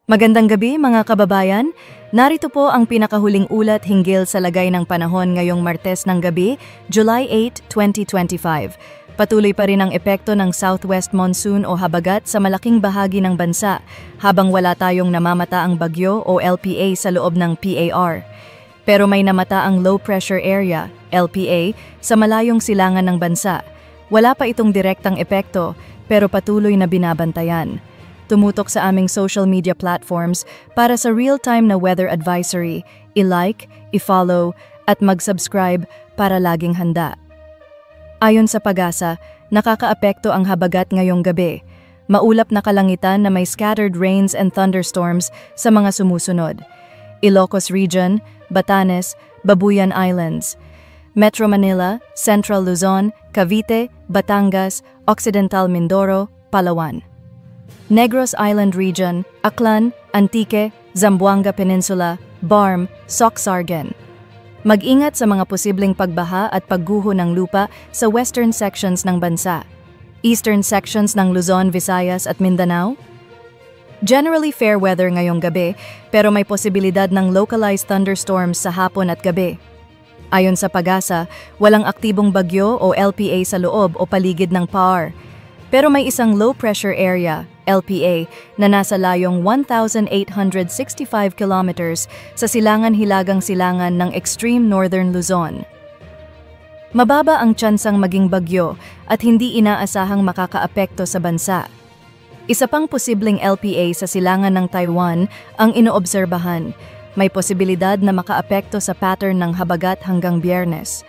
Magandang gabi mga kababayan. Narito po ang pinakahuling ulat hinggil sa lagay ng panahon ngayong Martes ng gabi, July 8, 2025. Patuloy pa rin ang epekto ng southwest monsoon o habagat sa malaking bahagi ng bansa habang wala tayong namamataang bagyo o LPA sa loob ng PAR. Pero may namataang low pressure area, LPA, sa malayong silangan ng bansa. Wala pa itong direktang epekto pero patuloy na binabantayan. Tumutok sa aming social media platforms para sa real-time na weather advisory, i-like, i-follow, at mag-subscribe para laging handa. Ayon sa Pag-asa, nakakaapekto ang habagat ngayong gabi. Maulap na kalangitan na may scattered rains and thunderstorms sa mga sumusunod. Ilocos Region, Batanes, Babuyan Islands, Metro Manila, Central Luzon, Cavite, Batangas, Occidental Mindoro, Palawan. Negros Island Region, Aklan, Antique, Zamboanga Peninsula, Barm, Soxargen. Mag-ingat sa mga posibleng pagbaha at pagguho ng lupa sa western sections ng bansa. Eastern sections ng Luzon, Visayas at Mindanao. Generally fair weather ngayong gabi pero may posibilidad ng localized thunderstorms sa hapon at gabi. Ayon sa Pag-asa, walang aktibong bagyo o LPA sa loob o paligid ng PAR. Pero may isang low pressure area, LPA, na nasa layong 1,865 kilometers sa silangan-hilagang silangan ng extreme northern Luzon. Mababa ang tsansang maging bagyo at hindi inaasahang makakaapekto sa bansa. Isa pang posibleng LPA sa silangan ng Taiwan ang inoobserbahan. May posibilidad na makaapekto sa pattern ng habagat hanggang Biyernes.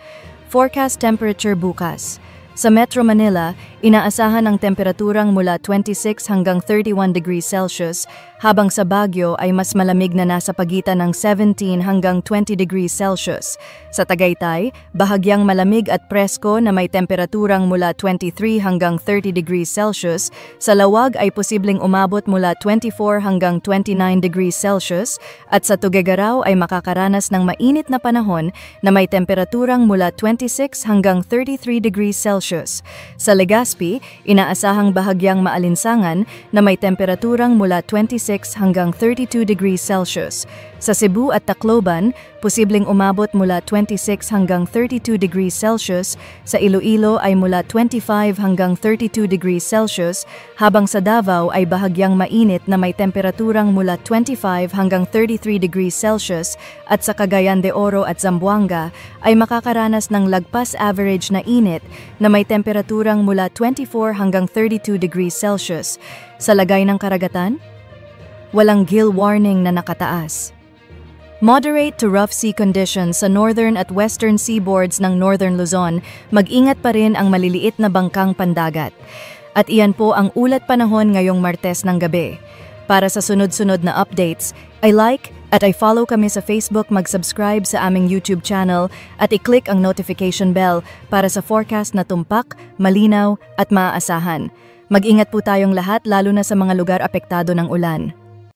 Forecast temperature bukas. Sa Metro Manila, inaasahan ang temperaturang mula 26 hanggang 31 degrees Celsius, habang sa Baguio ay mas malamig na nasa pagitan ng 17 hanggang 20 degrees Celsius. Sa Tagaytay, bahagyang malamig at presko na may temperaturang mula 23 hanggang 30 degrees Celsius. Sa Lawag ay posibleng umabot mula 24 hanggang 29 degrees Celsius, at sa Tuguegarao ay makakaranas ng mainit na panahon na may temperaturang mula 26 hanggang 33 degrees Celsius. Sa Legazpi, inaasahang bahagyang maalinsangan na may temperaturang mula 26 hanggang 32 degrees Celsius. Sa Cebu at Tacloban, posibleng umabot mula 26 hanggang 32 degrees Celsius. Sa Iloilo ay mula 25 hanggang 32 degrees Celsius, habang sa Davao ay bahagyang mainit na may temperaturang mula 25 hanggang 33 degrees Celsius, at sa Cagayan de Oro at Zamboanga ay makakaranas ng lagpas average na init na may temperaturang mula 24 hanggang 32 degrees Celsius. Sa lagay ng karagatan, walang gill warning na nakataas. Moderate to rough sea conditions sa northern at western seaboards ng northern Luzon, mag-ingat pa rin ang maliliit na bangkang pandagat. At iyan po ang ulat panahon ngayong Martes ng gabi. Para sa sunod-sunod na updates, i-like at i-follow kami sa Facebook, mag-subscribe sa aming YouTube channel at i-click ang notification bell para sa forecast na tumpak, malinaw at maaasahan. Mag-ingat po tayong lahat lalo na sa mga lugar apektado ng ulan.